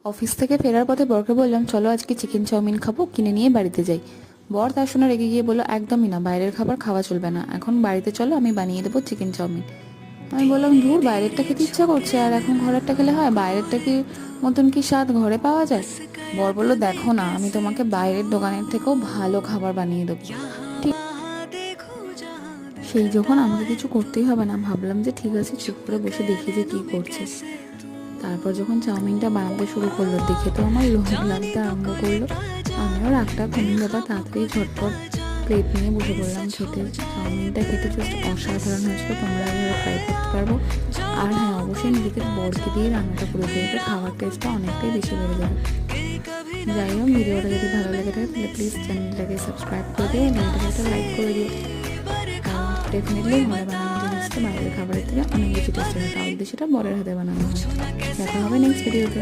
Office থেকে ফেরার পথে বরকে বললাম, চলো আজকে চিকেন চাউমিন খাবো, কিনে নিয়ে বাড়িতে যাই। বর তার শুনে রেগে গিয়ে বললো, একদমই না, বাইরের খাবার খাওয়া চলবে না, এখন বাড়িতে চলো, আমি বানিয়ে দেবো চিকেন চাউমিন। আমি বললাম, ধুর, বাইরেরটা খেতে ইচ্ছা করছে, আর এখন ঘরেরটা খেলে হয়? বাইরেরটা কি মতন কি স্বাদ ঘরে পাওয়া যায়? বর বললো, দেখো না, আমি তোমাকে বাইরের দোকানের থেকেও ভালো খাবার বানিয়ে দেবো। ঠিক সেই যখন আমাকে কিছু করতেই হবে না, ভাবলাম যে ঠিক আছে, চুপ করে বসে দেখি যে কী করছে। তারপর যখন চাউমিনটা বানাতে শুরু করলো, দেখে তো আমার লোভ লাগতে আরম্ভ করলো। আমিও রাগটা কমে যাবার তাড়াতাড়ি ঝটপট প্লেট নিয়ে বসে পড়লাম খেতে। চাউমিনটা খেতে জাস্ট অসাধারণ হয়েছিল, তোমরা এভাবে ট্রাই করতে পারবো। আর হ্যাঁ, অবশ্যই নিজেদের বরকে দিয়ে রান্নাটা করে দিতে, খাওয়ার টেস্টটা অনেকটাই বেশি বেড়ে যাবে। যাই হোক, ভিডিওটা যদি ভালো লেগে থাকে তাহলে প্লিজ চ্যানেলটাকে সাবস্ক্রাইব করে দিও, ভিডিওটাকে একটা লাইক করে দিও। কারণ ডেফিনেটলি ঘরে বানানো জিনিসটা বাইরের খাবারের থেকে অনেক বেশি টেস্টি হয়, তাও যদি সেটা বরের হাতে বানানো হয়। দেখা হবে নেক্সট ভিডিওতে।